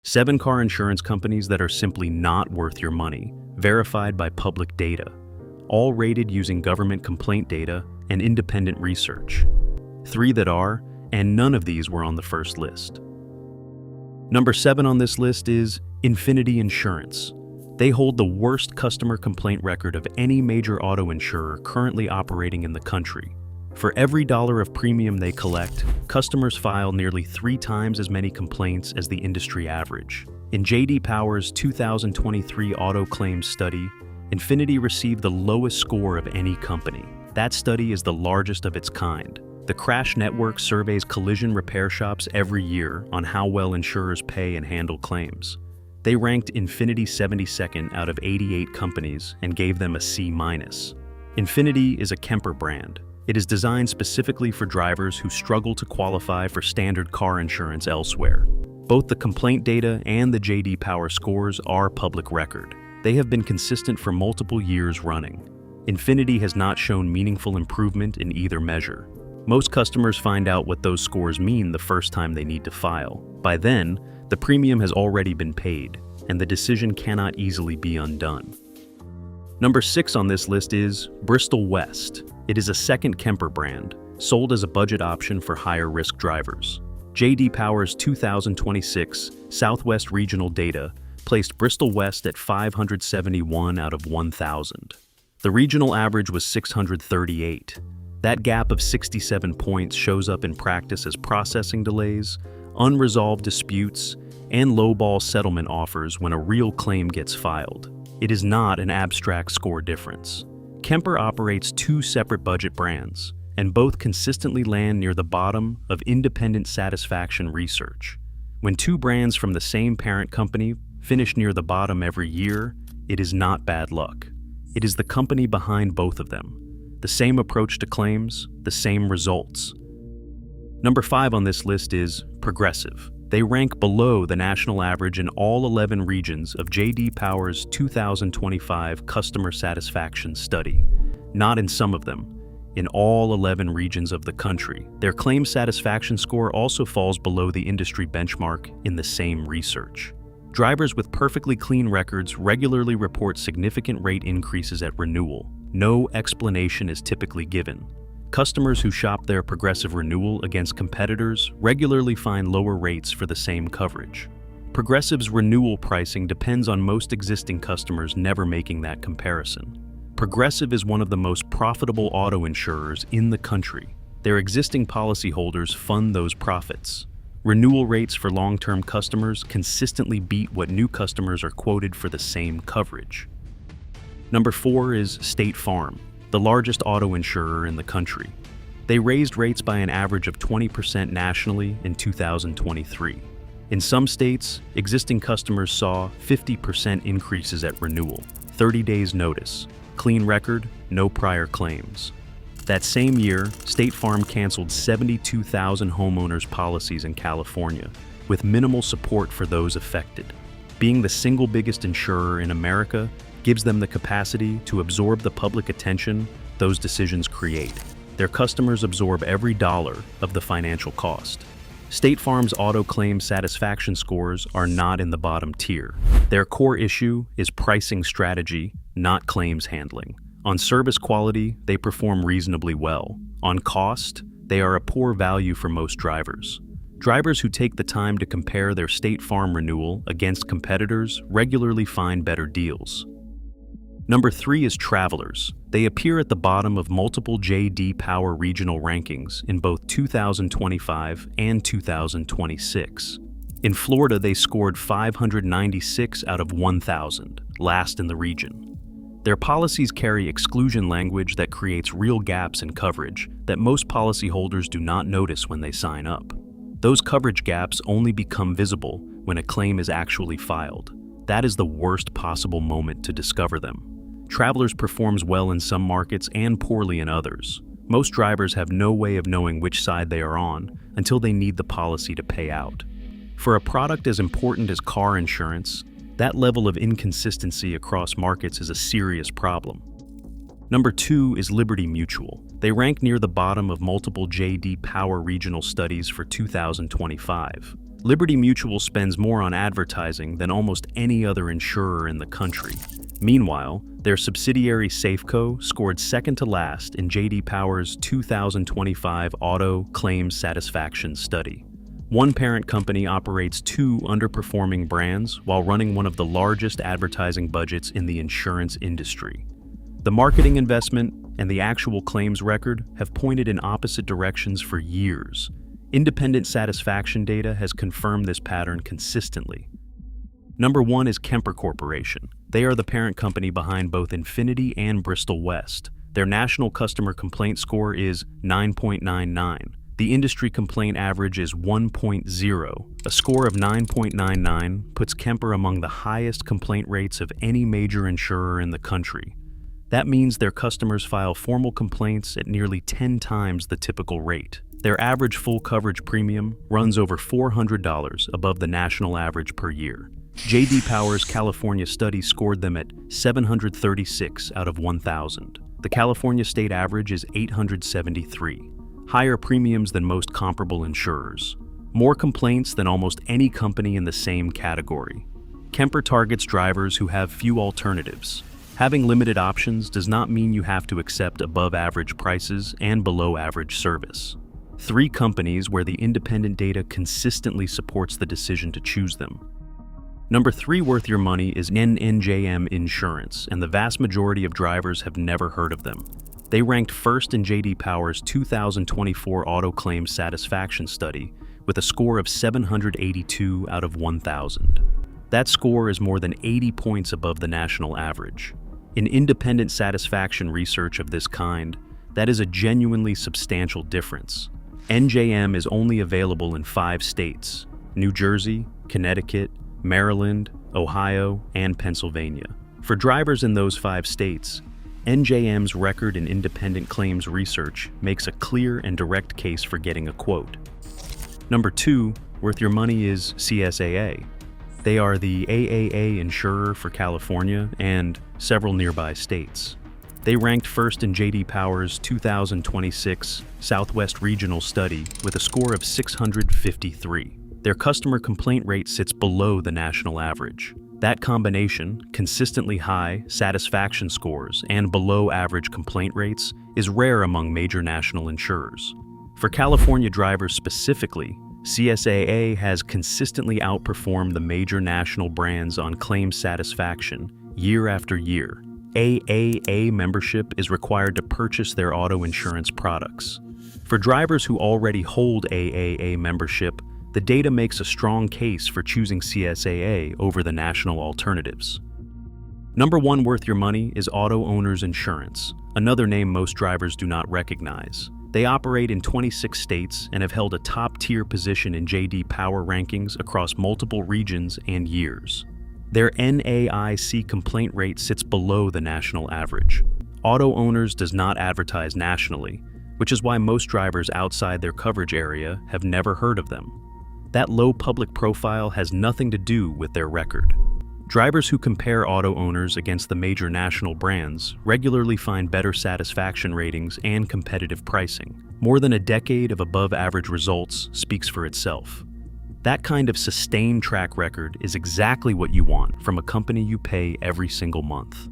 7 car insurance companies that are simply not worth your money, verified by public data, all rated using government complaint data and independent research. 3 that are, and none of these were on the first list. Number 7 on this list is Infinity Insurance. They hold the worst customer complaint record of any major auto insurer currently operating in the country. For every dollar of premium they collect, customers file nearly 3 times as many complaints as the industry average. In J.D. Power's 2023 auto claims study, Infinity received the lowest score of any company. That study is the largest of its kind. The Crash Network surveys collision repair shops every year on how well insurers pay and handle claims. They ranked Infinity 72nd out of 88 companies and gave them a C-. Infinity is a Kemper brand. It is designed specifically for drivers who struggle to qualify for standard car insurance elsewhere. Both the complaint data and the J.D. Power scores are public record. They have been consistent for multiple years running. Infinity has not shown meaningful improvement in either measure. Most customers find out what those scores mean the first time they need to file. By then, the premium has already been paid, and the decision cannot easily be undone. Number 6 on this list is Bristol West. It is a second Kemper brand, sold as a budget option for higher-risk drivers. J.D. Power's 2026 Southwest Regional data placed Bristol West at 571 out of 1,000. The regional average was 638. That gap of 67 points shows up in practice as processing delays, unresolved disputes, and lowball settlement offers when a real claim gets filed. It is not an abstract score difference. Kemper operates 2 separate budget brands, and both consistently land near the bottom of independent satisfaction research. When 2 brands from the same parent company finish near the bottom every year, it is not bad luck. It is the company behind both of them. The same approach to claims, the same results. Number 5 on this list is Progressive. They rank below the national average in all 11 regions of J.D. Power's 2025 customer satisfaction study. Not in some of them, in all 11 regions of the country. Their claim satisfaction score also falls below the industry benchmark in the same research. Drivers with perfectly clean records regularly report significant rate increases at renewal. No explanation is typically given. Customers who shop their Progressive renewal against competitors regularly find lower rates for the same coverage. Progressive's renewal pricing depends on most existing customers never making that comparison. Progressive is one of the most profitable auto insurers in the country. Their existing policyholders fund those profits. Renewal rates for long-term customers consistently beat what new customers are quoted for the same coverage. Number 4 is State Farm, the largest auto insurer in the country. They raised rates by an average of 20% nationally in 2023. In some states, existing customers saw 50% increases at renewal, 30 days notice, clean record, no prior claims. That same year, State Farm canceled 72,000 homeowners' policies in California, with minimal support for those affected. Being the single biggest insurer in America gives them the capacity to absorb the public attention those decisions create. Their customers absorb every dollar of the financial cost. State Farm's auto claim satisfaction scores are not in the bottom tier. Their core issue is pricing strategy, not claims handling. On service quality, they perform reasonably well. On cost, they are a poor value for most drivers. Drivers who take the time to compare their State Farm renewal against competitors regularly find better deals. Number 3 is Travelers. They appear at the bottom of multiple J.D. Power regional rankings in both 2025 and 2026. In Florida, they scored 596 out of 1,000, last in the region. Their policies carry exclusion language that creates real gaps in coverage that most policyholders do not notice when they sign up. Those coverage gaps only become visible when a claim is actually filed. That is the worst possible moment to discover them. Travelers performs well in some markets and poorly in others. Most drivers have no way of knowing which side they are on until they need the policy to pay out. For a product as important as car insurance, that level of inconsistency across markets is a serious problem. Number 2 is Liberty Mutual. They rank near the bottom of multiple J.D. Power regional studies for 2025. Liberty Mutual spends more on advertising than almost any other insurer in the country. Meanwhile, their subsidiary Safeco scored second to last in J.D. Power's 2025 Auto Claims Satisfaction Study. One parent company operates two underperforming brands while running one of the largest advertising budgets in the insurance industry. The marketing investment and the actual claims record have pointed in opposite directions for years. Independent satisfaction data has confirmed this pattern consistently. Number 1 is Kemper Corporation. They are the parent company behind both Infinity and Bristol West. Their national customer complaint score is 9.99. The industry complaint average is 1.0. A score of 9.99 puts Kemper among the highest complaint rates of any major insurer in the country. That means their customers file formal complaints at nearly 10 times the typical rate. Their average full coverage premium runs over $400 above the national average per year. J.D. Power's California study scored them at 736 out of 1,000. The California state average is 873. Higher premiums than most comparable insurers. More complaints than almost any company in the same category. Kemper targets drivers who have few alternatives. Having limited options does not mean you have to accept above-average prices and below-average service. 3 companies where the independent data consistently supports the decision to choose them. Number 3 worth your money is NNJM Insurance, and the vast majority of drivers have never heard of them. They ranked first in J.D. Power's 2024 Auto Claims Satisfaction Study with a score of 782 out of 1,000. That score is more than 80 points above the national average. In independent satisfaction research of this kind, that is a genuinely substantial difference. NJM is only available in 5 states: New Jersey, Connecticut, Maryland, Ohio, and Pennsylvania. For drivers in those 5 states, NJM's record in independent claims research makes a clear and direct case for getting a quote. Number 2 worth your money is CSAA. They are the AAA insurer for California and several nearby states. They ranked first in J.D. Power's 2026 Southwest Regional Study with a score of 653. Their customer complaint rate sits below the national average. That combination, consistently high satisfaction scores and below-average complaint rates, is rare among major national insurers. For California drivers specifically, CSAA has consistently outperformed the major national brands on claims satisfaction year after year. AAA membership is required to purchase their auto insurance products. For drivers who already hold AAA membership, the data makes a strong case for choosing CSAA over the national alternatives. Number 1 worth your money is Auto Owners Insurance, another name most drivers do not recognize. They operate in 26 states and have held a top-tier position in J.D. Power rankings across multiple regions and years. Their NAIC complaint rate sits below the national average. Auto Owners does not advertise nationally, which is why most drivers outside their coverage area have never heard of them. That low public profile has nothing to do with their record. Drivers who compare auto owners against the major national brands regularly find better satisfaction ratings and competitive pricing. More than a decade of above-average results speaks for itself. That kind of sustained track record is exactly what you want from a company you pay every single month.